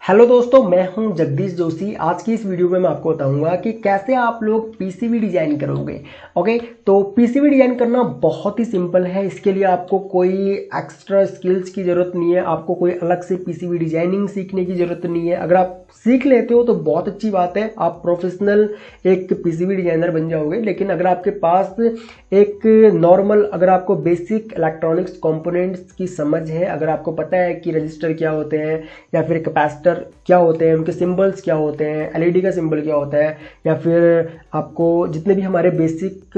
Hello दोस्तों, मैं हूं जगदीश जोशी। आज की इस वीडियो में मैं आपको बताऊंगा कि कैसे आप लोग पीसीबी डिजाइन करोगे। ओके, तो पीसीबी डिजाइन करना बहुत ही सिंपल है। इसके लिए आपको कोई एक्स्ट्रा स्किल्स की जरूरत नहीं है, आपको कोई अलग से पीसीबी डिजाइनिंग सीखने की जरूरत नहीं है। अगर आप सीख लेते हो तो बहुत अच्छी बात है, आप प्रोफेशनल एक पीसीबी डिजाइनर बन जाओगे। लेकिन अगर आपके पास एक नॉर्मल, अगर आपको बेसिक इलेक्ट्रॉनिक्स कंपोनेंट्स की समझ है, अगर आपको पता है कि रजिस्टर क्या होते हैं या फिर कैपेसिटर क्या होते हैं, उनके सिंबल्स क्या होते हैं, एलईडी का सिंबल क्या होता है, या फिर आपको जितने भी हमारे बेसिक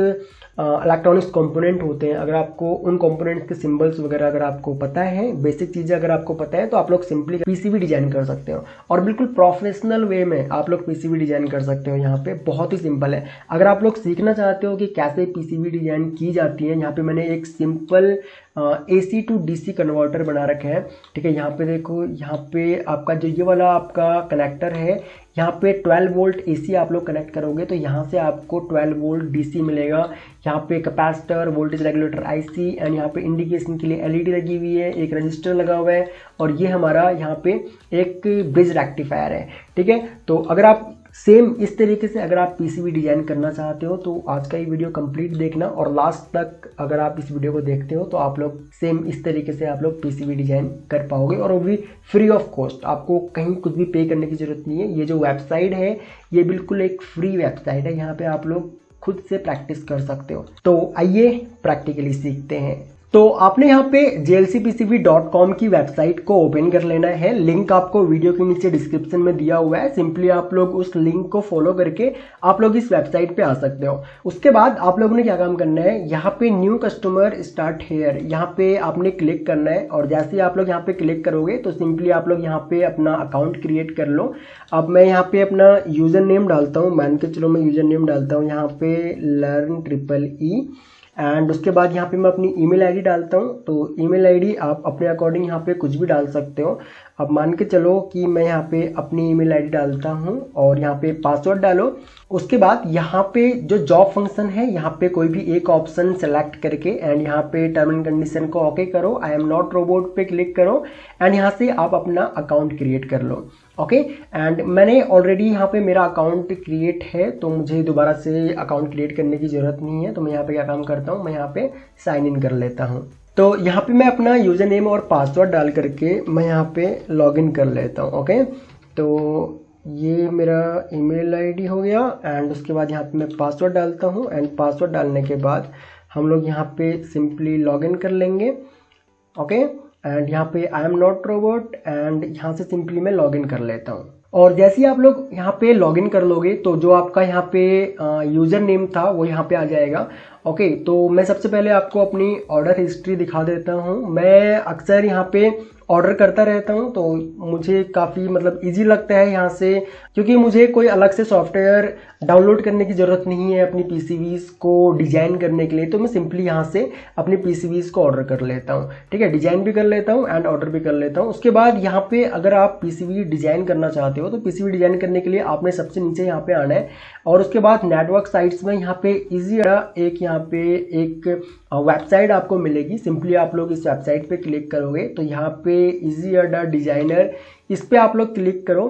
इलेक्ट्रॉनिक्स कंपोनेंट होते हैं, अगर आपको उन कंपोनेंट्स के सिंबल्स वगैरह अगर आपको पता है, बेसिक चीज़ें अगर आपको पता है, तो आप लोग सिंपली पीसीबी डिजाइन कर सकते हो और बिल्कुल प्रोफेशनल वे में आप लोग पीसीबी डिजाइन कर सकते हो। यहाँ पे बहुत ही सिंपल है। अगर आप लोग सीखना चाहते हो कि कैसे पीसीबी डिजाइन की जाती है, यहाँ पे मैंने एक simple AC to DC converter बना रखे हैं। ठीक है, यहाँ पे देखो, यहाँ पे आपका जो ये वाला आपका कनेक्टर है, यहाँ पे 12 वोल्ट AC आप लोग कनेक्ट करोगे तो यहाँ से आपको 12 वोल्ट DC मिलेगा। यहाँ पे capacitor, voltage regulator IC and यहाँ पे इंडिकेशन के लिए LED लगी हुई है, एक रजिस्टर लगा हुआ है और ये हमारा यहाँ पे एक ब्रिज रेक्टिफायर है। ठीक है, तो अगर आप सेम इस तरीके से अगर आप पीसीबी डिजाइन करना चाहते हो तो आज का ये वीडियो कंप्लीट देखना और लास्ट तक अगर आप इस वीडियो को देखते हो तो आप लोग सेम इस तरीके से आप लोग पीसीबी डिजाइन कर पाओगे और वो भी फ्री ऑफ कॉस्ट। आपको कहीं कुछ भी पे करने की जरूरत नहीं है। ये जो वेबसाइट है ये बिल्कुल एक फ्री वेबसाइट है, यहाँ पे आप लोग खुद से प्रैक्टिस कर सकते हो। तो आइए प्रैक्टिकली सीखते हैं। तो आपने यहाँ पे jlcpcb.com की वेबसाइट को ओपन कर लेना है। लिंक आपको वीडियो के नीचे डिस्क्रिप्शन में दिया हुआ है। सिंपली आप लोग उस लिंक को फॉलो करके आप लोग इस वेबसाइट पे आ सकते हो। उसके बाद आप लोगों ने क्या काम करना है, यहाँ पे न्यू कस्टमर स्टार्ट हेयर, यहाँ पे आपने क्लिक करना है और जैसे ही आप लोग यहाँ पे क्लिक करोगे तो सिंपली आप लोग यहाँ पे अपना अकाउंट क्रिएट कर लो। अब मैं यहाँ पे अपना यूजर नेम डालता हूँ, मान के चलो मैं यूजर नेम डालता हूँ यहाँ पे LearnEE एंड उसके बाद यहाँ पे मैं अपनी ईमेल आईडी डालता हूँ। तो ईमेल आईडी आप अपने अकॉर्डिंग यहाँ पे कुछ भी डाल सकते हो। अब मान के चलो कि मैं यहाँ पे अपनी ईमेल आईडी डालता हूँ और यहाँ पे पासवर्ड डालो। उसके बाद यहाँ पे जो जॉब फंक्शन है, यहाँ पे कोई भी एक ऑप्शन सेलेक्ट करके एंड यहाँ पे टर्म एंड कंडीशन को ओके करो, आई एम नॉट रोबोट पे क्लिक करो एंड यहाँ से आप अपना अकाउंट क्रिएट कर लो। ओके, एंड मैंने ऑलरेडी यहाँ पे मेरा अकाउंट क्रिएट है तो मुझे दोबारा से अकाउंट क्रिएट करने की ज़रूरत नहीं है। तो मैं यहाँ पे क्या काम करता हूँ, मैं यहाँ पे साइन इन कर लेता हूँ। तो यहाँ पे मैं अपना यूज़र नेम और पासवर्ड डाल करके मैं यहाँ पे लॉगिन कर लेता हूँ। ओके, तो ये मेरा ईमेल आईडी हो गया एंड उसके बाद यहाँ पे मैं पासवर्ड डालता हूँ एंड पासवर्ड डालने के बाद हम लोग यहाँ पे सिंपली लॉगिन कर लेंगे। ओके, एंड यहाँ पे I am not robot and यहाँ से सिंपली मैं लॉगिन कर लेता हूँ। और जैसे ही आप लोग यहाँ पे लॉगिन कर लोगे तो जो आपका यहाँ पे यूज़र नेम था वो यहाँ पे आ जाएगा। ओके, तो मैं सबसे पहले आपको अपनी ऑर्डर हिस्ट्री दिखा देता हूँ। मैं अक्सर यहाँ पे ऑर्डर करता रहता हूँ तो मुझे काफ़ी मतलब इजी लगता है यहाँ से, क्योंकि मुझे कोई अलग से सॉफ्टवेयर डाउनलोड करने की ज़रूरत नहीं है अपनी पीसीबीज़ को डिज़ाइन करने के लिए। तो मैं सिंपली यहाँ से अपनी पीसीबीज़ को ऑर्डर कर लेता हूँ। ठीक है, डिज़ाइन भी कर लेता हूँ एंड ऑर्डर भी कर लेता हूँ। उसके बाद यहाँ पे अगर आप पीसीबी डिज़ाइन करना चाहते हो तो पीसीबी डिज़ाइन करने के लिए आपने सबसे नीचे यहाँ पे आना है और उसके बाद नेटवर्क साइट्स में यहाँ पे ईजी एक यहाँ पे एक वेबसाइट आपको मिलेगी। सिंपली आप लोग इस वेबसाइट पे क्लिक करोगे तो यहाँ पे इजी अडा डिजाइनर, इस पे आप लोग क्लिक करो।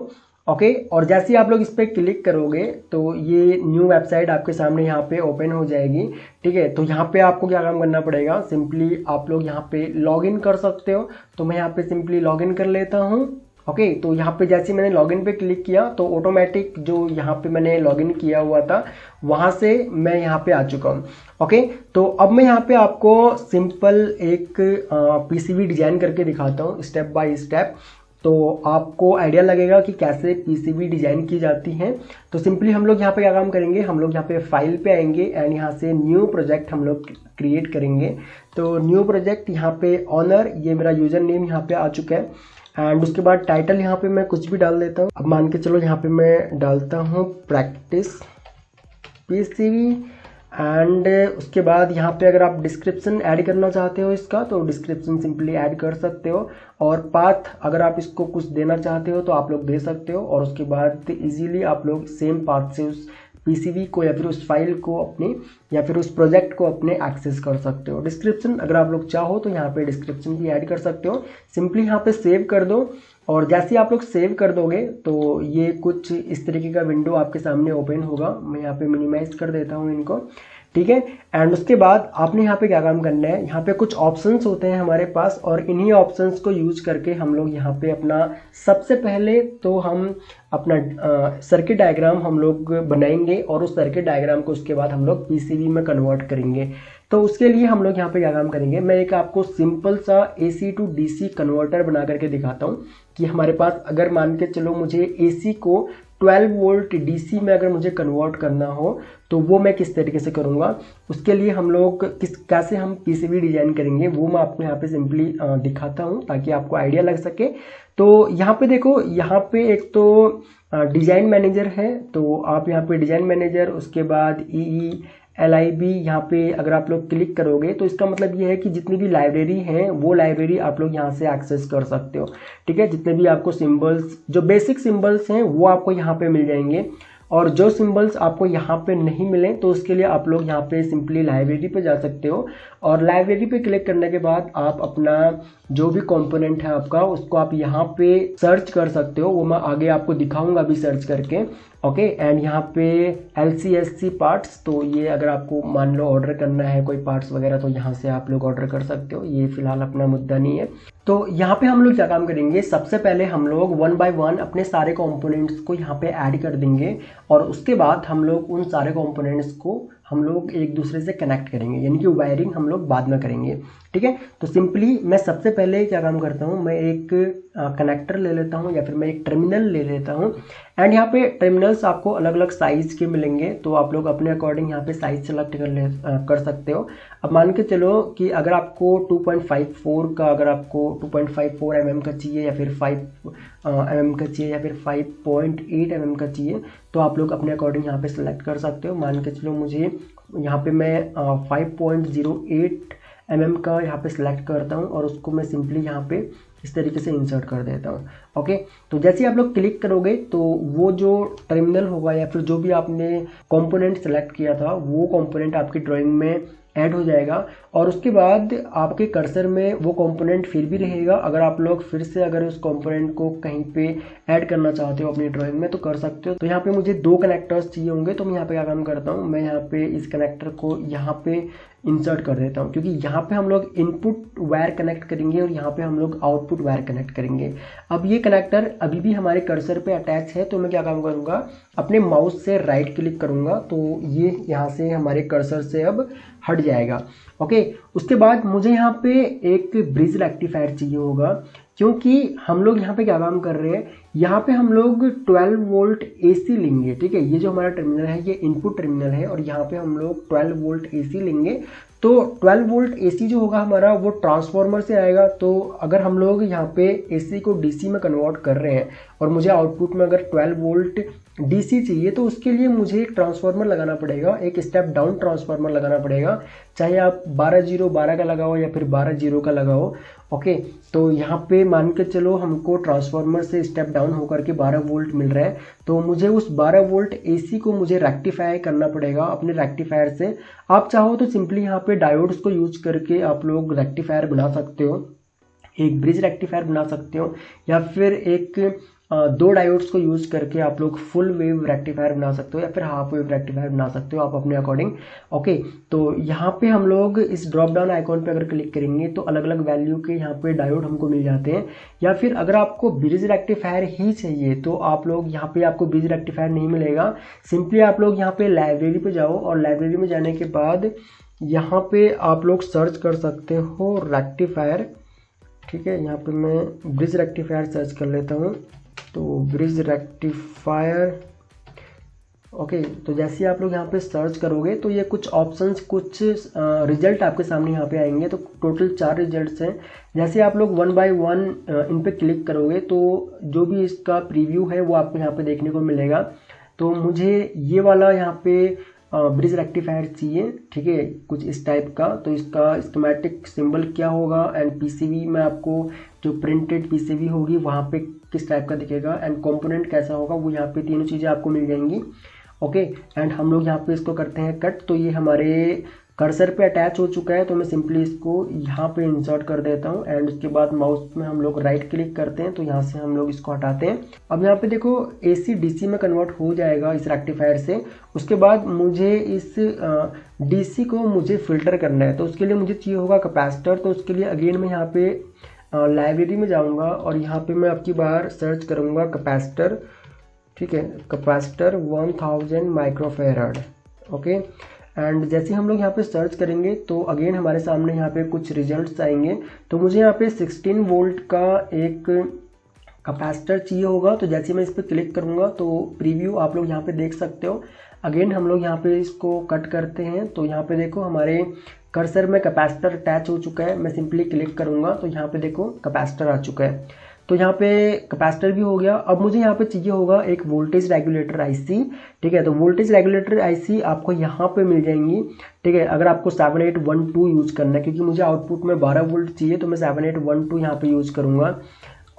ओके, और जैसे ही आप लोग इस पे क्लिक करोगे तो ये न्यू वेबसाइट आपके सामने यहाँ पे ओपन हो जाएगी। ठीक है, तो यहाँ पे आपको क्या काम करना पड़ेगा, सिंपली आप लोग यहाँ पे लॉगिन कर सकते हो। तो मैं यहाँ पे सिंपली लॉगिन कर लेता हूँ। ओके, तो यहाँ पे जैसे मैंने लॉगिन पे क्लिक किया तो ऑटोमेटिक जो यहाँ पे मैंने लॉगिन किया हुआ था वहाँ से मैं यहाँ पे आ चुका हूँ। ओके, तो अब मैं यहाँ पे आपको सिंपल एक पीसीबी डिजाइन करके दिखाता हूँ स्टेप बाय स्टेप, तो आपको आइडिया लगेगा कि कैसे पीसीबी डिजाइन की जाती है। तो सिंपली हम लोग यहाँ पे क्या काम करेंगे, हम लोग यहाँ पे फाइल पे आएंगे एंड यहाँ से न्यू प्रोजेक्ट हम लोग क्रिएट करेंगे। तो न्यू प्रोजेक्ट यहाँ पे ऑनर, ये मेरा यूजर नेम यहाँ पे आ चुका है एंड उसके बाद टाइटल यहाँ पे मैं कुछ भी डाल देता हूँ। अब मान के चलो यहाँ पे मैं डालता हूँ प्रैक्टिस पीसीबी एंड उसके बाद यहाँ पे अगर आप डिस्क्रिप्शन ऐड करना चाहते हो इसका तो डिस्क्रिप्शन सिंपली ऐड कर सकते हो और पाथ अगर आप इसको कुछ देना चाहते हो तो आप लोग दे सकते हो और उसके बाद इजीली आप लोग सेम पाथ से उस पीसीबी को या फिर उस फाइल को अपने या फिर उस प्रोजेक्ट को अपने एक्सेस कर सकते हो। डिस्क्रिप्शन अगर आप लोग चाहो तो यहाँ पे डिस्क्रिप्शन भी ऐड कर सकते हो। सिंपली यहाँ पे सेव कर दो और जैसे ही आप लोग सेव कर दोगे तो ये कुछ इस तरीके का विंडो आपके सामने ओपन होगा। मैं यहाँ पे मिनिमाइज कर देता हूँ इनको, ठीक है। एंड उसके बाद आपने यहाँ पे क्या काम करना है, यहाँ पे कुछ ऑप्शंस होते हैं हमारे पास और इन्हीं ऑप्शंस को यूज करके हम लोग यहाँ पे अपना सबसे पहले तो हम अपना सर्किट डायग्राम हम लोग बनाएंगे और उस सर्किट डायग्राम को उसके बाद हम लोग पीसीबी में कन्वर्ट करेंगे। तो उसके लिए हम लोग यहाँ पे क्या काम करेंगे, मैं एक आपको सिंपल सा AC टू DC कन्वर्टर बना करके दिखाता हूँ कि हमारे पास अगर मान के चलो मुझे AC को 12 वोल्ट DC में अगर मुझे कन्वर्ट करना हो तो वो मैं किस तरीके से करूँगा। उसके लिए हम लोग कैसे हम PCB डिजाइन करेंगे वो मैं आपको यहाँ पे सिंपली दिखाता हूँ ताकि आपको आइडिया लग सके। तो यहाँ पे देखो, यहाँ पे एक तो डिजाइन मैनेजर है, तो आप यहाँ पे डिजाइन मैनेजर, उसके बाद LIB यहाँ पे अगर आप लोग क्लिक करोगे तो इसका मतलब ये है कि जितनी भी लाइब्रेरी हैं वो लाइब्रेरी आप लोग यहाँ से एक्सेस कर सकते हो, ठीक है। जितने भी आपको सिंबल्स, जो बेसिक सिंबल्स हैं वो आपको यहाँ पे मिल जाएंगे और जो सिंबल्स आपको यहाँ पे नहीं मिले तो उसके लिए आप लोग यहाँ पे सिंपली लाइब्रेरी पे जा सकते हो और लाइब्रेरी पे क्लिक करने के बाद आप अपना जो भी कंपोनेंट है आपका उसको आप यहाँ पे सर्च कर सकते हो। वो मैं आगे आपको दिखाऊंगा अभी सर्च करके, ओके। एंड यहाँ पे LCSC पार्ट्स, तो ये अगर आपको मान लो ऑर्डर करना है कोई पार्ट्स वगैरह तो यहाँ से आप लोग ऑर्डर कर सकते हो, ये फिलहाल अपना मुद्दा नहीं है। तो यहाँ पे हम लोग क्या काम करेंगे, सबसे पहले हम लोग 1 बाय 1 अपने सारे कंपोनेंट्स को यहाँ पे ऐड कर देंगे और उसके बाद हम लोग उन सारे कंपोनेंट्स को हम लोग एक दूसरे से कनेक्ट करेंगे, यानी कि वायरिंग हम लोग बाद में करेंगे, ठीक है। तो सिंपली मैं सबसे पहले क्या काम करता हूँ, मैं एक कनेक्टर ले लेता हूँ या फिर मैं एक टर्मिनल ले लेता हूँ। एंड यहाँ पे टर्मिनल्स आपको अलग अलग साइज के मिलेंगे तो आप लोग अपने अकॉर्डिंग यहाँ पे साइज सेलेक्ट कर सकते हो। अब मान के चलो कि अगर आपको 2.54 का, अगर आपको 2.54 mm का चाहिए या फिर 5 mm का चाहिए या फिर 5.8 mm का चाहिए तो आप लोग अपने अकॉर्डिंग यहाँ पे सेलेक्ट कर सकते हो। मान के चलो मुझे यहाँ पे मैं 5.08 mm का यहाँ पे सिलेक्ट करता हूँ और उसको मैं सिंपली यहाँ पे इस तरीके से इंसर्ट कर देता हूँ, ओके। तो जैसे ही आप लोग क्लिक करोगे तो वो जो टर्मिनल होगा या फिर जो भी आपने कंपोनेंट सेलेक्ट किया था वो कंपोनेंट आपकी ड्राइंग में ऐड हो जाएगा और उसके बाद आपके कर्सर में वो कंपोनेंट फिर भी रहेगा। अगर आप लोग फिर से अगर उस कंपोनेंट को कहीं पे ऐड करना चाहते हो अपनी ड्राइंग में तो कर सकते हो। तो यहाँ पे मुझे 2 कनेक्टर्स चाहिए होंगे तो मैं यहाँ पे क्या काम करता हूँ, मैं यहाँ पे इस कनेक्टर को यहाँ पे इंसर्ट कर देता हूँ क्योंकि यहाँ पे हम लोग इनपुट वायर कनेक्ट करेंगे और यहाँ पे हम लोग आउटपुट वायर कनेक्ट करेंगे। अब ये कनेक्टर अभी भी हमारे कर्सर पे अटैच है तो मैं क्या काम करूँगा, अपने माउस से राइट क्लिक करूँगा तो ये यहाँ से हमारे कर्सर से अब हट जाएगा, ओके। उसके बाद मुझे यहाँ पे एक ब्रिज रेक्टिफायर चाहिए होगा क्योंकि हम लोग यहाँ पे क्या काम कर रहे हैं, यहाँ पे हम लोग 12 वोल्ट AC लेंगे, ठीक है। ये जो हमारा टर्मिनल है ये इनपुट टर्मिनल है और यहाँ पे हम लोग 12 वोल्ट AC लेंगे। तो 12 वोल्ट AC जो होगा हमारा वो ट्रांसफार्मर से आएगा। तो अगर हम लोग यहाँ पे AC को DC में कन्वर्ट कर रहे हैं और मुझे आउटपुट में अगर 12 वोल्ट DC चाहिए तो उसके लिए मुझे एक ट्रांसफार्मर लगाना पड़ेगा, एक स्टेप डाउन ट्रांसफार्मर लगाना पड़ेगा, चाहे आप 12 का लगाओ या फिर 12 का लगाओ, ओके। तो यहाँ पे मान के चलो हमको ट्रांसफार्मर से स्टेप डाउन होकर के 12 वोल्ट मिल रहा है तो मुझे उस 12 वोल्ट AC को मुझे रेक्टिफाई करना पड़ेगा अपने रेक्टिफायर से। आप चाहो तो सिंपली यहाँ पे डायोड्स को यूज करके आप लोग रेक्टिफायर बना सकते हो, एक ब्रिज रेक्टिफायर बना सकते हो या फिर एक 2 डायोड्स को यूज करके आप लोग फुल वेव रेक्टिफायर बना सकते हो या फिर हाफ वेव रेक्टिफायर बना सकते हो आप अपने अकॉर्डिंग, ओके। तो यहाँ पे हम लोग इस ड्रॉप डाउन आइकॉन पे अगर क्लिक करेंगे तो अलग अलग वैल्यू के यहाँ पे डायोड हमको मिल जाते हैं। या फिर अगर आपको ब्रिज रेक्टिफायर ही चाहिए तो आप लोग यहाँ पे आपको ब्रिज रेक्टिफायर नहीं मिलेगा, सिंपली आप लोग यहाँ पे लाइब्रेरी पे जाओ और लाइब्रेरी में जाने के बाद यहाँ पे आप लोग सर्च कर सकते हो रेक्टिफायर, ठीक है। यहाँ पे मैं ब्रिज रेक्टिफायर सर्च कर लेता हूँ तो ब्रिज रेक्टिफायर, ओके। तो जैसे ही आप लोग यहाँ पे सर्च करोगे तो ये कुछ ऑप्शंस, कुछ रिजल्ट आपके सामने यहाँ पे आएंगे। तो टोटल 4 रिजल्ट्स हैं। जैसे आप लोग 1 बाय 1 इन पे क्लिक करोगे तो जो भी इसका प्रीव्यू है वो आपको यहाँ पे देखने को मिलेगा। तो मुझे ये वाला यहाँ पे ब्रिज रेक्टिफायर चाहिए, ठीक है, कुछ इस टाइप का। तो इसका स्कीमेटिक सिंबल क्या होगा एंड PCB में आपको जो प्रिंटेड PCB होगी वहाँ पे किस टाइप का दिखेगा एंड कंपोनेंट कैसा होगा, वो यहाँ पे तीनों चीज़ें आपको मिल जाएंगी, ओके। एंड हम लोग यहाँ पे इसको करते हैं कट। तो ये हमारे कर्सर पे अटैच हो चुका है, तो मैं सिंपली इसको यहाँ पे इंसर्ट कर देता हूँ एंड उसके बाद माउस में हम लोग राइट क्लिक करते हैं, तो यहाँ से हम लोग इसको हटाते हैं। अब यहाँ पे देखो AC DC में कन्वर्ट हो जाएगा इस रेक्टिफायर से। उसके बाद मुझे इस DC को मुझे फिल्टर करना है, तो उसके लिए मुझे चाहिए होगा कैपेसिटर। तो उसके लिए अगेन मैं यहाँ पे लाइब्रेरी में जाऊँगा और यहाँ पे मैं आपकी बार सर्च करूँगा कैपेसिटर, ठीक है, कैपेसिटर 1000 माइक्रोफेराड। ओके, एंड जैसे हम लोग यहाँ पे सर्च करेंगे तो अगेन हमारे सामने यहाँ पे कुछ रिजल्ट्स आएंगे। तो मुझे यहाँ पे 16 वोल्ट का एक कैपेसिटर चाहिए होगा। तो जैसे मैं इस पर क्लिक करूँगा तो प्रीव्यू आप लोग यहाँ पे देख सकते हो। अगेन हम लोग यहाँ पे इसको कट करते हैं, तो यहाँ पे देखो हमारे कर्सर में कैपेसिटर अटैच हो चुका है। मैं सिंपली क्लिक करूँगा तो यहाँ पे देखो कैपेसिटर आ चुका है। तो यहाँ पे कैपेसिटर भी हो गया। अब मुझे यहाँ पे चाहिए होगा एक वोल्टेज रेगुलेटर IC, ठीक है। तो वोल्टेज रेगुलेटर IC आपको यहाँ पे मिल जाएंगी, ठीक है। अगर आपको 7812 यूज करना है, क्योंकि मुझे आउटपुट में 12 वोल्ट चाहिए, तो मैं 7812 यहाँ पे यूज करूँगा।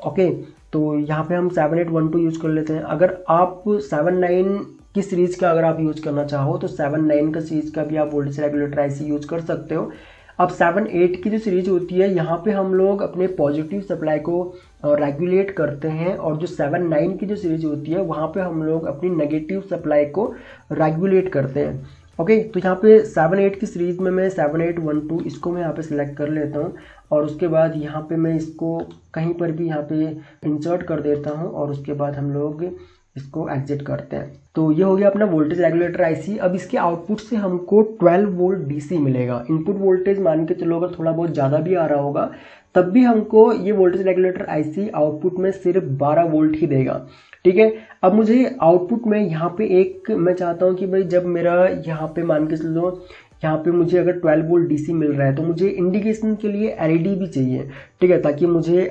ओके, तो यहाँ पे हम 7812 यूज कर लेते हैं। अगर आप 79 की सीरीज़ का अगर आप यूज करना चाहो तो 79 का सीरीज़ का भी आप वोल्टेज रेगुलेटर IC यूज कर सकते हो। अब 78 की जो सीरीज होती है, यहाँ पे हम लोग अपने पॉजिटिव सप्लाई को रेगुलेट करते हैं, और जो 79 की जो सीरीज होती है वहाँ पे हम लोग अपनी नेगेटिव सप्लाई को रेगुलेट करते हैं। ओके, तो यहाँ पे 78 की सीरीज में मैं 7812 इसको मैं यहाँ पे सिलेक्ट कर लेता हूँ, और उसके बाद यहाँ पे मैं इसको कहीं पर भी यहाँ पे इंसर्ट कर देता हूँ, और उसके बाद हम लोग इसको एग्जिट करते हैं। तो ये हो गया अपना वोल्टेज रेगुलेटर IC। अब इसके आउटपुट से हमको 12 वोल्ट DC मिलेगा। इनपुट वोल्टेज मान के चलो अगर थोड़ा बहुत ज़्यादा भी आ रहा होगा तब भी हमको ये वोल्टेज रेगुलेटर IC आउटपुट में सिर्फ 12 वोल्ट ही देगा, ठीक है। अब मुझे आउटपुट में यहाँ पे एक मैं चाहता हूँ कि भाई जब मेरा यहाँ पे मान के चलो यहाँ पे मुझे अगर 12 वोल्ट DC मिल रहा है तो मुझे इंडिकेशन के लिए LED भी चाहिए, ठीक है, ताकि मुझे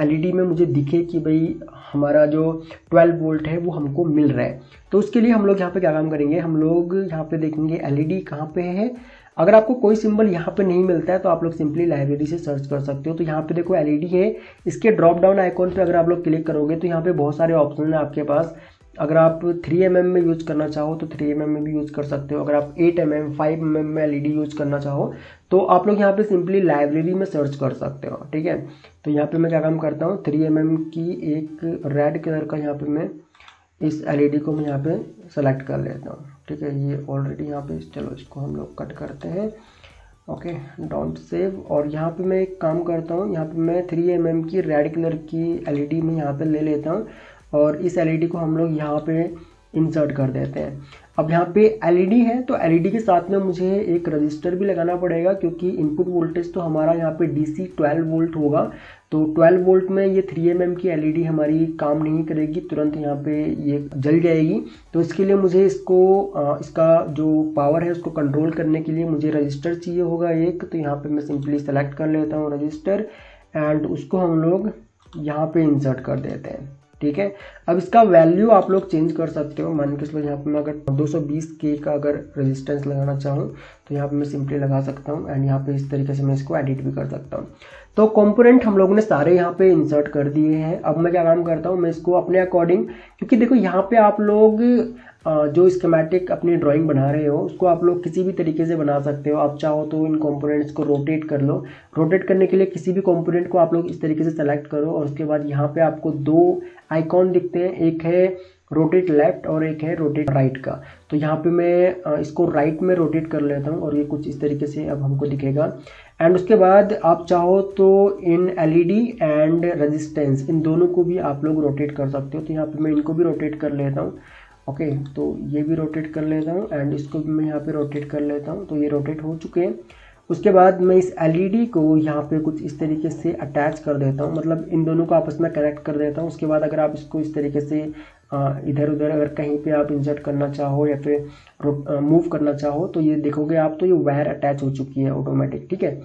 LED में मुझे दिखे कि भाई हमारा जो 12 वोल्ट है वो हमको मिल रहा है। तो उसके लिए हम लोग यहाँ पे क्या काम करेंगे, हम लोग यहाँ पे देखेंगे LED कहाँ पे है। अगर आपको कोई सिंबल यहाँ पे नहीं मिलता है तो आप लोग सिंपली लाइब्रेरी से सर्च कर सकते हो। तो यहाँ पे देखो LED है, इसके ड्रॉप डाउन आइकॉन पे अगर आप लोग क्लिक करोगे तो यहाँ पे बहुत सारे ऑप्शन है आपके पास। अगर आप 3mm में यूज़ करना चाहो तो 3mm में भी यूज़ कर सकते हो। अगर आप 8mm 5mm में LED यूज़ करना चाहो तो आप लोग यहाँ पे सिंपली लाइब्रेरी में सर्च कर सकते हो, ठीक है। तो यहाँ पे मैं क्या काम करता हूँ, 3mm की एक रेड कलर का यहाँ पे मैं इस LED को मैं यहाँ पे सेलेक्ट कर लेता हूँ, ठीक है। ये ऑलरेडी यहाँ पे, चलो इसको हम लोग कट करते हैं। Okay, don't save. और यहाँ पे मैं एक काम करता हूँ, यहाँ पे मैं 3mm की रेड कलर की LED में यहाँ पे ले लेता हूँ, और इस LED को हम लोग यहाँ पे इंसर्ट कर देते हैं। अब यहाँ पे LED है तो LED के साथ में मुझे एक रजिस्टर भी लगाना पड़ेगा, क्योंकि इनपुट वोल्टेज तो हमारा यहाँ पे DC 12 वोल्ट होगा। तो 12 वोल्ट में ये 3mm की LED हमारी काम नहीं करेगी, तुरंत यहाँ पे ये जल जाएगी। तो इसके लिए मुझे इसको इसका जो पावर है उसको कंट्रोल करने के लिए मुझे रजिस्टर चाहिए होगा एक। तो यहाँ पे मैं सिंपली सेलेक्ट कर लेता हूँ रजिस्टर, एंड उसको हम लोग यहाँ पे इंसर्ट कर देते हैं, ठीक है। अब इसका वैल्यू आप लोग चेंज कर सकते हो। मान के चलो यहाँ पे मैं अगर 220K का अगर रेजिस्टेंस लगाना चाहूँ तो यहाँ पे मैं सिंपली लगा सकता हूँ, एंड यहाँ पे इस तरीके से मैं इसको एडिट भी कर सकता हूँ। तो कंपोनेंट हम लोगों ने सारे यहाँ पे इंसर्ट कर दिए हैं। अब मैं क्या काम करता हूँ, मैं इसको अपने अकॉर्डिंग, क्योंकि देखो यहाँ पे आप लोग जो स्कीमेटिक अपनी ड्राइंग बना रहे हो उसको आप लोग किसी भी तरीके से बना सकते हो। आप चाहो तो इन कंपोनेंट्स को रोटेट कर लो। रोटेट करने के लिए किसी भी कंपोनेंट को आप लोग इस तरीके से सेलेक्ट करो, और उसके बाद यहाँ पे आपको दो आइकॉन दिखते हैं, एक है रोटेट लेफ्ट और एक है रोटेट राइट का। तो यहाँ पे मैं इसको राइट में रोटेट कर लेता हूँ, और ये कुछ इस तरीके से अब हमको दिखेगा। एंड उसके बाद आप चाहो तो इन LED एंड रेजिस्टेंस इन दोनों को भी आप लोग रोटेट कर सकते हो। तो यहाँ पे मैं इनको भी रोटेट कर लेता हूँ। ओके, तो ये भी रोटेट कर लेता हूँ, एंड इसको भी मैं यहाँ पे रोटेट कर लेता हूँ। तो ये रोटेट हो चुके हैं। उसके बाद मैं इस LED को यहाँ पे कुछ इस तरीके से अटैच कर देता हूँ, मतलब इन दोनों को आपस में कनेक्ट कर देता हूँ। उसके बाद अगर आप इसको इस तरीके से इधर उधर अगर कहीं पे आप इंसर्ट करना चाहो या फिर मूव करना चाहो तो ये देखोगे आप, तो ये वायर अटैच हो चुकी है ऑटोमेटिक, ठीक है।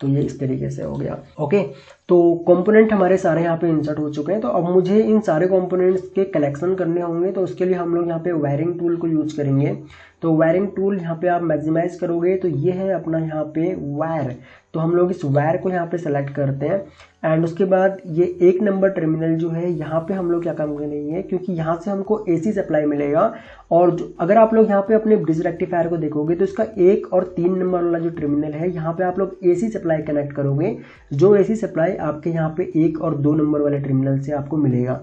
तो ये इस तरीके से हो गया। ओके, तो कंपोनेंट हमारे सारे यहाँ पे इंसर्ट हो चुके हैं। तो अब मुझे इन सारे कंपोनेंट्स के कनेक्शन करने होंगे, तो उसके लिए हम लोग यहाँ पे वायरिंग टूल को यूज करेंगे। तो वायरिंग टूल यहाँ पे आप मैक्सिमाइज करोगे तो ये है अपना यहाँ पे वायर। तो हम लोग इस वायर को यहाँ पे सेलेक्ट करते हैं एंड उसके बाद ये 1 नंबर टर्मिनल जो है यहाँ पे हम लोग क्या काम करेंगे, क्योंकि यहाँ से हमको AC सप्लाई मिलेगा। और अगर आप लोग यहाँ पे अपने ब्रिज रेक्टिफायर को देखोगे तो इसका 1 और 3 नंबर वाला जो टर्मिनल है यहाँ पे आप लोग AC सप्लाई कनेक्ट करोगे, जो AC सप्लाई आपके यहाँ पे 1 और 2 नंबर वाले टर्मिनल से आपको मिलेगा।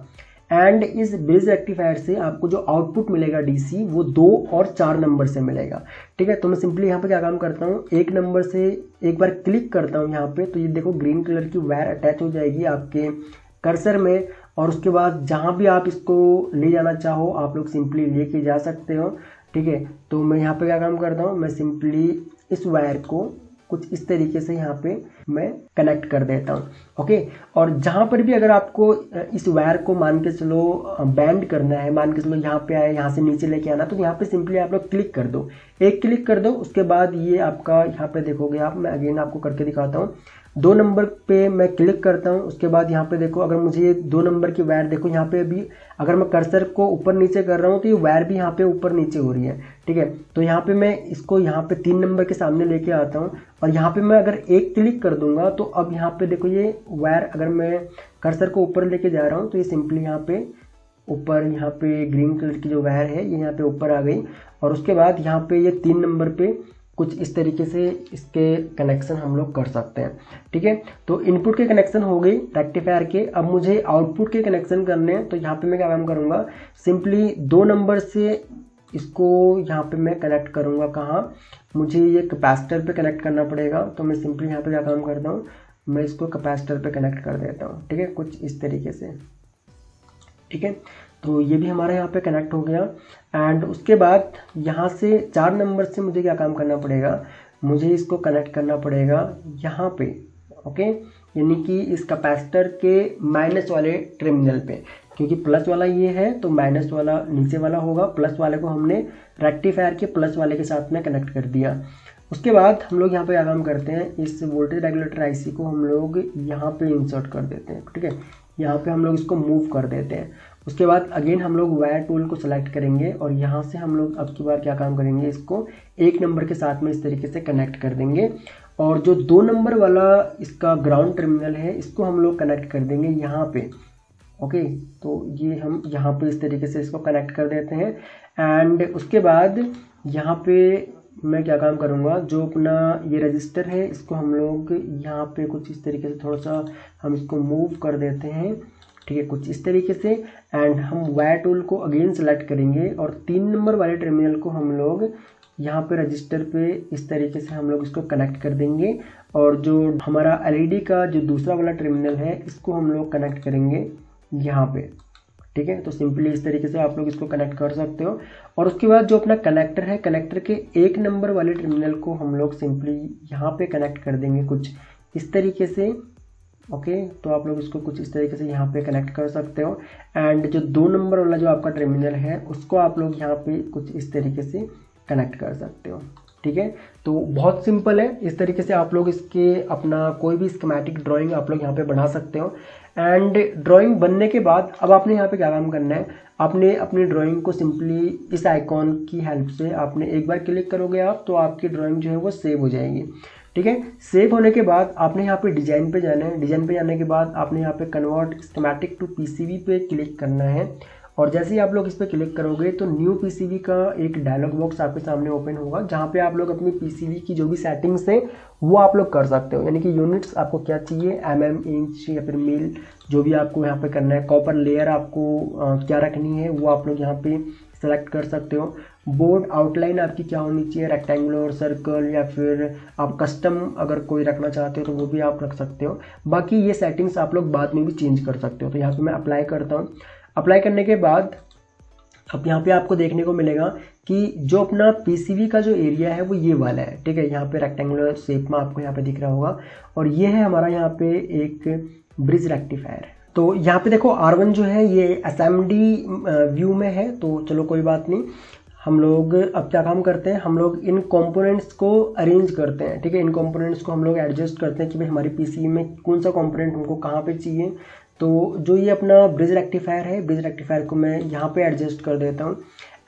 एंड इस ब्रिज रेक्टिफायर से आपको जो आउटपुट मिलेगा DC वो 2 और 4 नंबर से मिलेगा। ठीक है, तो मैं सिंपली यहाँ पे क्या काम करता हूँ, 1 नंबर से एक बार क्लिक करता हूँ यहाँ पे, तो ये देखो ग्रीन कलर की वायर अटैच हो जाएगी आपके कर्सर में। और उसके बाद जहाँ भी आप इसको ले जाना चाहो आप लोग सिंपली लेके जा सकते हो। ठीक है, तो मैं यहाँ पे क्या काम करता हूँ, मैं सिंपली इस वायर को कुछ इस तरीके से यहाँ पे मैं कनेक्ट कर देता हूँ। ओके, और जहाँ पर भी अगर आपको इस वायर को मान के चलो बैंड करना है, मान के चलो यहाँ पे आए, यहाँ से नीचे लेके आना, तो यहाँ पे सिंपली आप लोग क्लिक कर दो, एक क्लिक कर दो। उसके बाद ये आपका यहाँ पे देखोगे आप, मैं अगेन आपको करके दिखाता हूँ। 2 नंबर पे मैं क्लिक करता हूँ, उसके बाद यहाँ पे देखो अगर मुझे ये 2 नंबर की वायर देखो यहाँ पे भी अगर मैं कर्सर को ऊपर नीचे कर रहा हूँ तो ये वायर भी यहाँ पे ऊपर नीचे हो रही है। ठीक है, तो यहाँ पे मैं इसको यहाँ पे 3 नंबर के सामने लेके आता हूँ और यहाँ पे मैं अगर एक क्लिक कर दूंगा तो अब यहाँ पे देखो ये वायर अगर मैं कर्सर को ऊपर लेके जा रहा हूँ तो ये सिंपली यहाँ पे ऊपर यहाँ पे ग्रीन कलर की जो वायर है ये यहाँ पे ऊपर आ गई। और उसके बाद यहाँ पे ये 3 नंबर पे कुछ इस तरीके से इसके कनेक्शन हम लोग कर सकते हैं। ठीक है, तो इनपुट के कनेक्शन हो गई रेक्टिफायर के। अब मुझे आउटपुट के कनेक्शन करने हैं, तो यहाँ पे मैं क्या काम करूँगा, सिंपली 2 नंबर से इसको यहाँ पे मैं कनेक्ट करूँगा। कहाँ, मुझे ये कैपेसिटर पे कनेक्ट करना पड़ेगा, तो मैं सिंपली यहाँ पे क्या काम करता हूँ, मैं इसको कैपेसिटर पे कनेक्ट कर देता हूँ। ठीक है, कुछ इस तरीके से। ठीक है, तो ये भी हमारा यहाँ पे कनेक्ट हो गया। एंड उसके बाद यहाँ से 4 नंबर से मुझे क्या काम करना पड़ेगा, मुझे इसको कनेक्ट करना पड़ेगा यहाँ पे। ओके, यानी कि इस कैपेसिटर के माइनस वाले टर्मिनल पे, क्योंकि प्लस वाला ये है तो माइनस वाला नीचे वाला होगा, प्लस वाले को हमने रेक्टिफायर के प्लस वाले के साथ में कनेक्ट कर दिया। उसके बाद हम लोग यहाँ पे क्या काम करते हैं, इस वोल्टेज रेगुलेटर आईसी को हम लोग यहाँ पे इंसर्ट कर देते हैं। ठीक है, यहाँ पे हम लोग इसको मूव कर देते हैं। उसके बाद अगेन हम लोग वायर टूल को सेलेक्ट करेंगे और यहाँ से हम लोग अब की बार क्या काम करेंगे, इसको 1 नंबर के साथ में इस तरीके से कनेक्ट कर देंगे। और जो 2 नंबर वाला इसका ग्राउंड टर्मिनल है इसको हम लोग कनेक्ट कर देंगे यहाँ पे। ओके, तो ये हम यहाँ पे इस तरीके से इसको कनेक्ट कर देते हैं। एंड उसके बाद यहाँ पे मैं क्या काम करूँगा, जो अपना ये रजिस्टर है इसको हम लोग यहाँ पे कुछ इस तरीके से थोड़ा सा हम इसको मूव कर देते हैं। ठीक है, कुछ इस तरीके से। एंड हम वायर टूल को अगेन सेलेक्ट करेंगे और 3 नंबर वाले टर्मिनल को हम लोग यहाँ पे रजिस्टर पे इस तरीके से हम लोग इसको कनेक्ट कर देंगे। और जो हमारा LED का जो दूसरा वाला टर्मिनल है इसको हम लोग कनेक्ट करेंगे यहाँ पे। ठीक है, तो सिंपली इस तरीके से आप लोग इसको कनेक्ट कर सकते हो। और उसके बाद जो अपना कनेक्टर है, कनेक्टर के 1 नंबर वाले टर्मिनल को हम लोग सिंपली यहाँ पे कनेक्ट कर देंगे कुछ इस तरीके से। ओके, तो आप लोग इसको कुछ इस तरीके से यहाँ पे कनेक्ट कर सकते हो। एंड जो 2 नंबर वाला जो आपका टर्मिनल है उसको आप लोग यहाँ पे कुछ इस तरीके से कनेक्ट कर सकते हो। ठीक है, तो बहुत सिंपल है। इस तरीके से आप लोग इसके अपना कोई भी स्कीमेटिक ड्राइंग आप लोग यहाँ पे बना सकते हो। एंड ड्राइंग बनने के बाद अब आपने यहाँ पे क्या काम करना है, आपने अपनी ड्राइंग को सिंपली इस आइकॉन की हेल्प से आपने एक बार क्लिक करोगे आप, तो आपकी ड्राइंग जो है वो सेव हो जाएगी। ठीक है, सेव होने के बाद आपने यहाँ पे डिजाइन पे जाना है। डिजाइन पे जाने के बाद आपने यहाँ पे कन्वर्ट स्कीमेटिक टू PCB पे क्लिक करना है। और जैसे ही आप लोग इस पर क्लिक करोगे तो न्यू PCB का एक डायलॉग बॉक्स आपके सामने ओपन होगा, जहाँ पे आप लोग अपनी PCB की जो भी सेटिंग्स हैं वो आप लोग कर सकते हो। यानी कि यूनिट्स आपको क्या चाहिए, mm, इंच या फिर मील, जो भी आपको यहाँ पे करना है। कॉपर लेयर आपको क्या रखनी है वो आप लोग यहाँ पे सेलेक्ट कर सकते हो। बोर्ड आउटलाइन आपकी क्या होनी चाहिए, रेक्टेंगुलर, सर्कल, या फिर आप कस्टम अगर कोई रखना चाहते हो तो वो भी आप रख सकते हो। बाकी ये सेटिंग्स आप लोग बाद में भी चेंज कर सकते हो। तो यहाँ पे मैं अप्लाई करता हूँ। अप्लाई करने के बाद अब यहाँ पे आपको देखने को मिलेगा कि जो अपना PCB का जो एरिया है वो ये वाला है। ठीक है, यहाँ पे रेक्टेंगुलर शेप में आपको यहाँ पे दिख रहा होगा। और ये है हमारा यहाँ पे एक ब्रिज रेक्टिफायर। तो यहाँ पे देखो R1 जो है ये SMD व्यू में है, तो चलो कोई बात नहीं, हम लोग अब क्या काम करते हैं, हम लोग इन कंपोनेंट्स को अरेंज करते हैं। ठीक है, इन कंपोनेंट्स को हम लोग एडजस्ट करते हैं कि भाई हमारी पीसीबी में कौन सा कंपोनेंट हमको कहाँ पे चाहिए। तो जो ये अपना ब्रिज रेक्टिफायर है, ब्रिज रेक्टिफायर को मैं यहाँ पे एडजस्ट कर देता हूँ।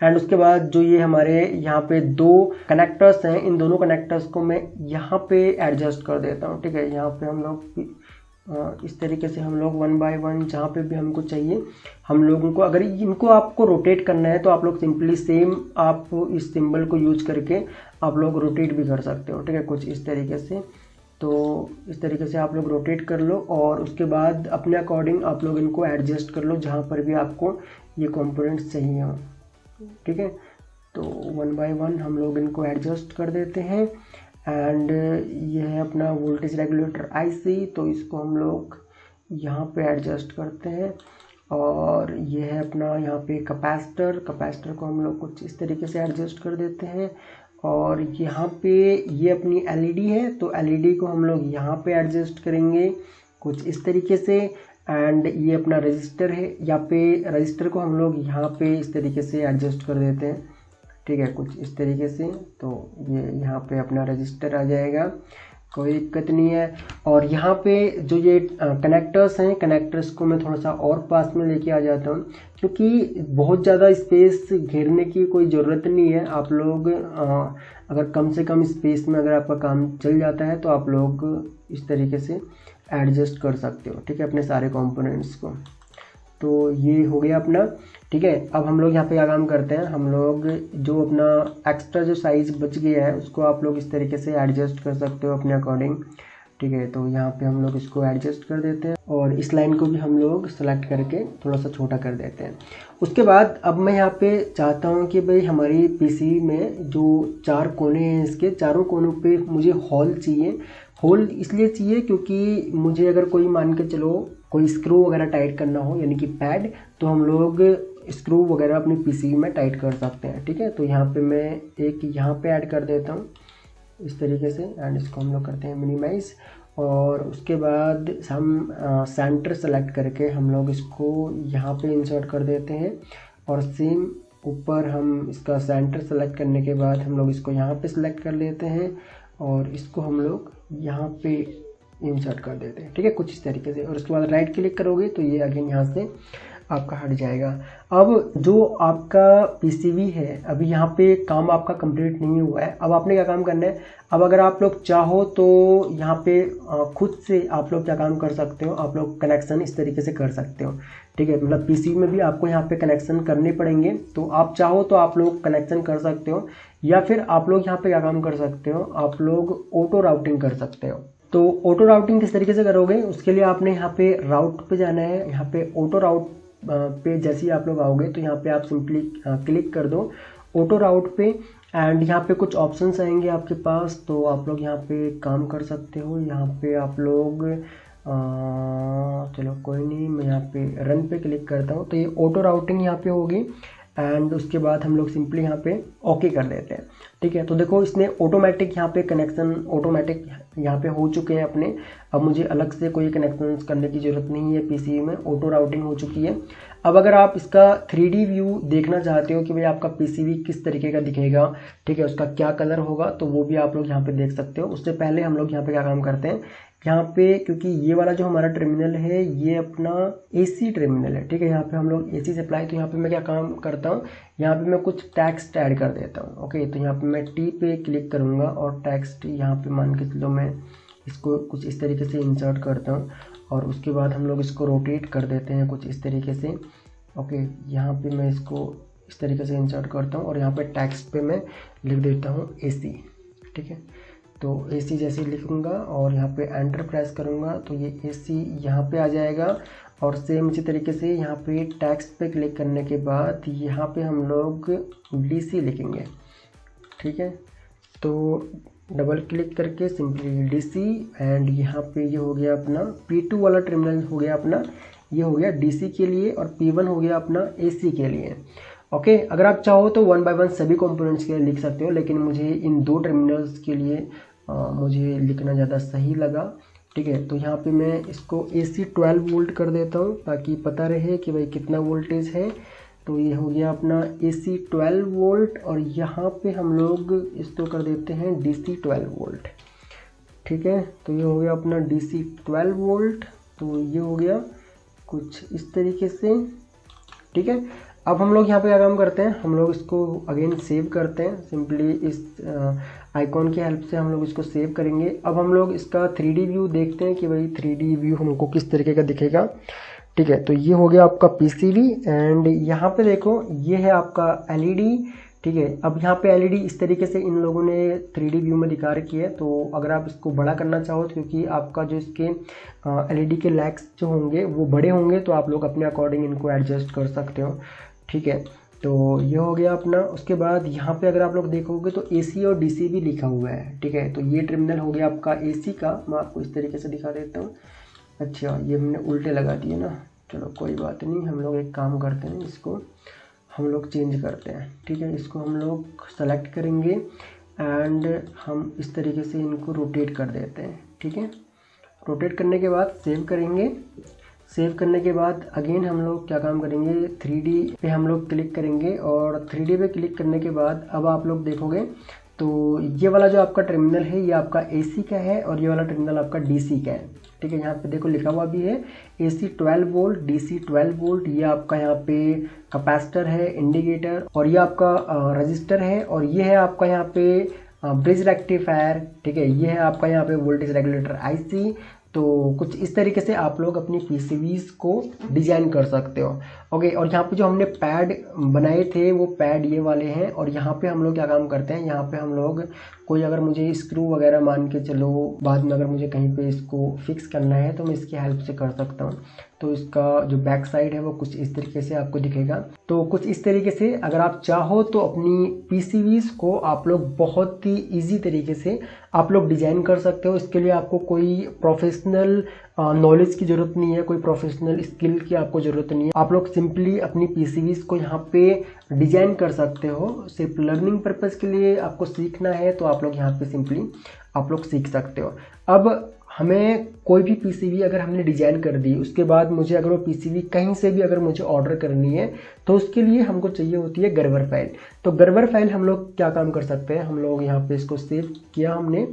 एंड उसके बाद जो ये हमारे यहाँ पे दो कनेक्टर्स हैं, इन दोनों कनेक्टर्स को मैं यहाँ पे एडजस्ट कर देता हूँ। ठीक है, यहाँ पे हम लोग इस तरीके से हम लोग 1 बाय 1 जहाँ पे भी हमको चाहिए हम लोगों को, अगर इनको आपको रोटेट करना है तो आप लोग सिंपली सेम आप इस सिंबल को यूज करके आप लोग रोटेट भी कर सकते हो। ठीक है, कुछ इस तरीके से। तो इस तरीके से आप लोग रोटेट कर लो और उसके बाद अपने अकॉर्डिंग आप लोग इनको एडजस्ट कर लो जहाँ पर भी आपको ये कंपोनेंट्स चाहिए हो। ठीक है, तो 1 बाय 1 हम लोग इनको एडजस्ट कर देते हैं। एंड ये है अपना वोल्टेज रेगुलेटर आईसी, तो इसको हम लोग यहाँ पे एडजस्ट करते हैं। और ये है अपना यहाँ पे कैपेसिटर, कैपेसिटर को हम लोग कुछ इस तरीके से एडजस्ट कर देते हैं। और यहाँ पे ये अपनी एलईडी है, तो एलईडी को हम लोग यहाँ पे एडजस्ट करेंगे कुछ इस तरीके से। एंड ये अपना रजिस्टर है, यहाँ पे रजिस्टर को हम लोग यहाँ पे इस तरीके से एडजस्ट कर देते हैं। ठीक है, कुछ इस तरीके से। तो ये यहाँ पे अपना रजिस्टर आ जाएगा, कोई दिक्कत नहीं है। और यहाँ पे जो ये कनेक्टर्स हैं, कनेक्टर्स को मैं थोड़ा सा और पास में लेके आ जाता हूँ, क्योंकि बहुत ज़्यादा स्पेस घेरने की कोई ज़रूरत नहीं है। आप लोग अगर कम से कम स्पेस में अगर आपका काम चल जाता है तो आप लोग इस तरीके से एडजस्ट कर सकते हो। ठीक है, अपने सारे कंपोनेंट्स को। तो ये हो गया अपना। ठीक है, अब हम लोग यहाँ पे क्या काम करते हैं, हम लोग जो अपना एक्स्ट्रा जो साइज़ बच गया है उसको आप लोग इस तरीके से एडजस्ट कर सकते हो अपने अकॉर्डिंग। ठीक है, तो यहाँ पे हम लोग इसको एडजस्ट कर देते हैं और इस लाइन को भी हम लोग सेलेक्ट करके थोड़ा सा छोटा कर देते हैं। उसके बाद अब मैं यहाँ पे चाहता हूँ कि भाई हमारी पीसी में जो 4 कोने हैं, इसके चारों कोनों पे मुझे होल चाहिए। होल इसलिए चाहिए क्योंकि मुझे अगर कोई मान के चलो कोई स्क्रू वगैरह टाइट करना हो, यानी कि पैड, तो हम लोग स्क्रू वगैरह अपनी पीसीबी में टाइट कर सकते हैं। ठीक है, तो यहाँ पे मैं एक यहाँ पे ऐड कर देता हूँ इस तरीके से। एंड इसको हम लोग करते हैं मिनिमाइज। और उसके बाद हम सेंटर सेलेक्ट करके हम लोग इसको यहाँ पे इंसर्ट कर देते हैं। और सेम ऊपर हम इसका सेंटर सेलेक्ट करने के बाद हम लोग इसको यहाँ पे सेलेक्ट कर लेते हैं और इसको हम लोग यहाँ पे इंसर्ट कर देते हैं। ठीक है, कुछ इस तरीके से। और उसके बाद राइट क्लिक करोगे तो ये अगेन यहाँ से आपका हट जाएगा। अब जो आपका पीसीबी है, अभी यहाँ पे काम आपका कंप्लीट नहीं हुआ है। अब आपने क्या काम करना है, अब अगर आप लोग चाहो तो यहाँ पे खुद से आप लोग क्या काम कर सकते हो, आप लोग कनेक्शन इस तरीके से कर सकते हो। ठीक है, मतलब पीसीबी में भी आपको यहाँ पे कनेक्शन करने पड़ेंगे, तो आप चाहो तो आप लोग कनेक्शन कर सकते हो, या फिर आप लोग यहाँ पे क्या काम कर सकते हो, आप लोग ऑटो राउटिंग कर सकते हो। तो ऑटो राउटिंग किस तरीके से करोगे, उसके लिए आपने यहाँ पे राउट पे जाना है। यहाँ पे ऑटो राउट पे जैसे ही आप लोग आओगे तो यहाँ पे आप सिंपली क्लिक कर दो ऑटो राउट पे। एंड यहाँ पे कुछ ऑप्शंस आएंगे आपके पास, तो आप लोग यहाँ पे काम कर सकते हो। यहाँ पे आप लोग चलो कोई नहीं, मैं यहाँ पे रन पे क्लिक करता हूँ, तो ये ऑटो राउटिंग यहाँ पे होगी। एंड उसके बाद हम लोग सिंपली यहाँ पे ओके कर देते हैं। ठीक है, तो देखो इसने ऑटोमेटिक यहाँ पे कनेक्शन ऑटोमेटिक यहाँ पे हो चुके हैं अपने। अब मुझे अलग से कोई कनेक्शन करने की ज़रूरत नहीं है, पीसीबी में ऑटो राउटिंग हो चुकी है। अब अगर आप इसका 3D व्यू देखना चाहते हो कि भाई आपका पीसीबी किस तरीके का दिखेगा, ठीक है, उसका क्या कलर होगा, तो वो भी आप लोग यहाँ पे देख सकते हो। उससे पहले हम लोग यहाँ पे क्या काम करते हैं, यहाँ पे क्योंकि ये वाला जो हमारा टर्मिनल है ये अपना एसी टर्मिनल है। ठीक है, यहाँ पे हम लोग एसी सप्लाई, तो यहाँ पे मैं क्या काम करता हूँ, यहाँ पे मैं कुछ टेक्स्ट ऐड कर देता हूँ। ओके, तो यहाँ पे मैं टी पे क्लिक करूँगा और टेक्स्ट यहाँ पे मान के चलो मैं इसको कुछ इस तरीके से इंसर्ट करता हूँ। और उसके बाद हम लोग इसको रोटेट कर देते हैं कुछ इस तरीके से। ओके, यहाँ पे मैं इसको इस तरीके से इंसर्ट करता हूँ और यहाँ पे टेक्स्ट पे मैं लिख देता हूँ एसी। ठीक है, तो एसी जैसे लिखूँगा और यहाँ पे एंटर प्रेस करूँगा तो ये एसी यहाँ पे आ जाएगा। और सेम इसी तरीके से यहाँ पे टेक्स्ट पे क्लिक करने के बाद यहाँ पे हम लोग डीसी लिखेंगे। ठीक है, तो डबल क्लिक करके सिंपली डीसी। एंड यहाँ पे ये हो गया अपना P2 वाला टर्मिनल हो गया अपना, ये हो गया डीसी के लिए, और P1 हो गया अपना एसी के लिए। ओके, अगर आप चाहो तो 1 बाय 1 सभी कंपोनेंट्स के लिए लिख सकते हो, लेकिन मुझे इन 2 टर्मिनल्स के लिए मुझे लिखना ज़्यादा सही लगा। ठीक है, तो यहाँ पे मैं इसको AC 12 वोल्ट कर देता हूँ ताकि पता रहे कि भाई कितना वोल्टेज है। तो ये हो गया अपना AC 12 वोल्ट और यहाँ पे हम लोग इसको कर देते हैं DC 12 वोल्ट। ठीक है, तो ये हो गया अपना DC 12 वोल्ट। तो ये हो गया कुछ इस तरीके से। ठीक है, अब हम लोग यहाँ पे क्या काम करते हैं, हम लोग इसको अगेन सेव करते हैं। सिंपली इस आइकॉन की हेल्प से हम लोग इसको सेव करेंगे। अब हम लोग इसका 3D व्यू देखते हैं कि भाई 3D व्यू हमको किस तरीके का दिखेगा। ठीक है, तो ये हो गया आपका PCB एंड यहाँ पे देखो ये है आपका LED। ठीक है, अब यहाँ पे LED इस तरीके से इन लोगों ने 3D व्यू में दिखा रखी है। तो अगर आप इसको बड़ा करना चाहो तो क्योंकि आपका जो इसके LED के लैग्स जो होंगे वो बड़े होंगे, तो आप लोग अपने अकॉर्डिंग इनको एडजस्ट कर सकते हो। ठीक है, तो ये हो गया अपना। उसके बाद यहाँ पे अगर आप लोग देखोगे तो AC और DC भी लिखा हुआ है। ठीक है, तो ये टर्मिनल हो गया आपका AC का। मैं आपको इस तरीके से दिखा देता हूँ। अच्छा, ये हमने उल्टे लगा दिए ना, चलो कोई बात नहीं, हम लोग एक काम करते हैं, इसको हम लोग चेंज करते हैं। ठीक है, इसको हम लोग सेलेक्ट करेंगे एंड हम इस तरीके से इनको रोटेट कर देते हैं। ठीक है, रोटेट करने के बाद सेव करेंगे। सेव करने के बाद अगेन हम लोग क्या काम करेंगे, 3D पे हम लोग क्लिक करेंगे और 3D पे क्लिक करने के बाद अब आप लोग देखोगे तो ये वाला जो आपका टर्मिनल है ये आपका AC का है और ये वाला टर्मिनल आपका DC का है। ठीक है, यहाँ पे देखो लिखा हुआ भी है AC 12 वोल्ट DC 12 वोल्ट। ये आपका यहाँ पे कैपेसिटर है, इंडिकेटर, और ये आपका रजिस्टर है, और ये है आपका यहाँ पे ब्रिज रेक्टिफायर। ठीक है, ये है आपका यहाँ पे वोल्टेज रेगुलेटर IC। तो कुछ इस तरीके से आप लोग अपनी PCBs को डिजाइन कर सकते हो। ओके, और यहाँ पे जो हमने पैड बनाए थे वो पैड ये वाले हैं। और यहाँ पे हम लोग क्या काम करते हैं, यहाँ पे हम लोग कोई अगर मुझे स्क्रू वगैरह मान के चलो बाद में अगर मुझे कहीं पे इसको फिक्स करना है तो मैं इसकी हेल्प से कर सकता हूँ। तो इसका जो बैक साइड है वो कुछ इस तरीके से आपको दिखेगा। तो कुछ इस तरीके से अगर आप चाहो तो अपनी PCBs को आप लोग बहुत ही ईजी तरीके से आप लोग डिजाइन कर सकते हो। इसके लिए आपको कोई प्रोफेशनल नॉलेज की ज़रूरत नहीं है, कोई प्रोफेशनल स्किल की आपको ज़रूरत नहीं है। आप लोग सिंपली अपनी PCBs को यहाँ पे डिजाइन कर सकते हो। सिर्फ लर्निंग पर्पज़ के लिए आपको सीखना है तो आप लोग यहाँ पे सिंपली आप लोग सीख सकते हो। अब हमें कोई भी PCB अगर हमने डिजाइन कर दी, उसके बाद मुझे अगर वो PCB कहीं से भी अगर मुझे ऑर्डर करनी है तो उसके लिए हमको चाहिए होती है गर्वर फाइल। तो गर्वर फाइल हम लोग क्या काम कर सकते हैं, हम लोग यहाँ पे इसको सेव किया हमने,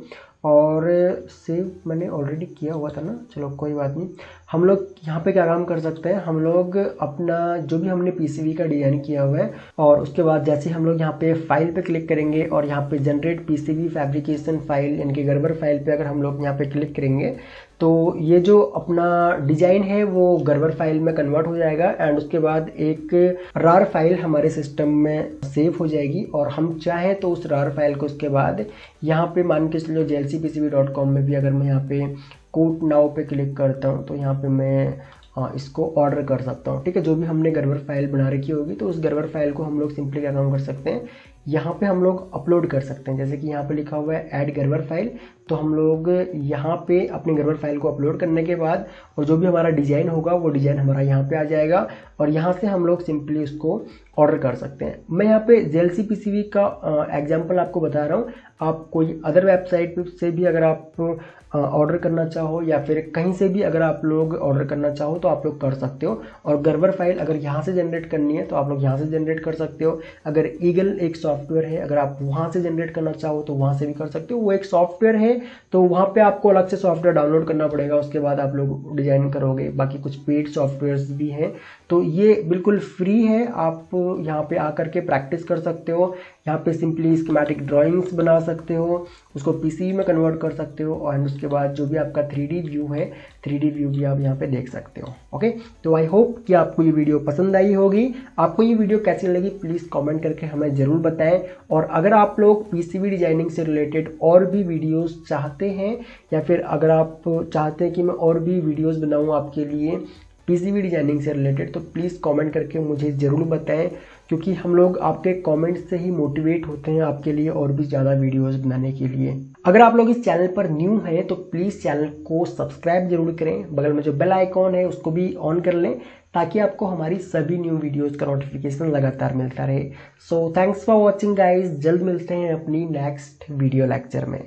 और सेव मैंने ऑलरेडी किया हुआ था ना, चलो कोई बात नहीं। हम लोग यहाँ पे क्या काम कर सकते हैं, हम लोग अपना जो भी हमने PCB का डिज़ाइन किया हुआ है और उसके बाद जैसे हम लोग यहाँ पे फाइल पे क्लिक करेंगे और यहाँ पे जनरेट PCB फैब्रिकेशन फाइल यानी कि गर्वर फाइल पे अगर हम लोग यहाँ पे क्लिक करेंगे तो ये जो अपना डिज़ाइन है वो गर्वर फाइल में कन्वर्ट हो जाएगा एंड उसके बाद एक रार फाइल हमारे सिस्टम में सेव हो जाएगी। और हम चाहें तो उस रार फाइल को उसके बाद यहाँ पे मान के चलो JLCPCB.com में भी अगर मैं यहाँ पे कोट नाउ पे क्लिक करता हूँ तो यहाँ पे मैं इसको ऑर्डर कर सकता हूँ। ठीक है, जो भी हमने गर्वर फाइल बना रखी होगी तो उस गर्वर फाइल को हम लोग सिंपली क्या काम कर सकते हैं, यहाँ पे हम लोग अपलोड कर सकते हैं। जैसे कि यहाँ पे लिखा हुआ है ऐड गर्वर फाइल, तो हम लोग यहाँ पे अपने गर्वर फाइल को अपलोड करने के बाद और जो भी हमारा डिज़ाइन होगा वो डिज़ाइन हमारा यहाँ पे आ जाएगा और यहाँ से हम लोग सिंपली उसको ऑर्डर कर सकते हैं। मैं यहाँ पे JLCPCB का एग्जांपल आपको बता रहा हूँ। आप कोई अदर वेबसाइट से भी अगर आप ऑर्डर करना चाहो या फिर कहीं से भी अगर आप लोग ऑर्डर करना चाहो तो आप लोग कर सकते हो। और गर्वर फाइल अगर यहाँ से जनरेट करनी है तो आप लोग यहाँ से जनरेट कर सकते हो। अगर ईगल एक सॉफ्टवेयर है, अगर आप वहाँ से जनरेट करना चाहो तो वहाँ से भी कर सकते हो। वो एक सॉफ्टवेयर है तो वहाँ पे आपको अलग से सॉफ्टवेयर डाउनलोड करना पड़ेगा, उसके बाद आप लोग डिज़ाइन करोगे। बाकी कुछ पेड सॉफ्टवेयर्स भी हैं, तो ये बिल्कुल फ्री है। आप यहाँ पे आकर के प्रैक्टिस कर सकते हो। यहाँ पे सिंपली स्कीमेटिक ड्राइंग्स बना सकते हो, उसको PCB में कन्वर्ट कर सकते हो और उसके बाद जो भी आपका 3D व्यू है 3D व्यू भी आप यहाँ पे देख सकते हो। ओके, तो आई होप कि आपको ये वीडियो पसंद आई होगी। आपको ये वीडियो कैसी लगी प्लीज़ कमेंट करके हमें ज़रूर बताएं। और अगर आप लोग PCB डिजाइनिंग से रिलेटेड और भी वीडियोस चाहते हैं या फिर अगर आप चाहते हैं कि मैं और भी वीडियोस बनाऊं आपके लिए PCB डिजाइनिंग से रिलेटेड, तो प्लीज़ कमेंट करके मुझे ज़रूर बताएं, क्योंकि हम लोग आपके कमेंट से ही मोटिवेट होते हैं आपके लिए और भी ज़्यादा वीडियोस बनाने के लिए। अगर आप लोग इस चैनल पर न्यू हैं तो प्लीज़ चैनल को सब्सक्राइब जरूर करें। बगल में जो बेल आइकॉन है उसको भी ऑन कर लें ताकि आपको हमारी सभी न्यू वीडियोस का नोटिफिकेशन लगातार मिलता रहे। So thanks for watching guys, जल्द मिलते हैं अपनी नेक्स्ट वीडियो लेक्चर में।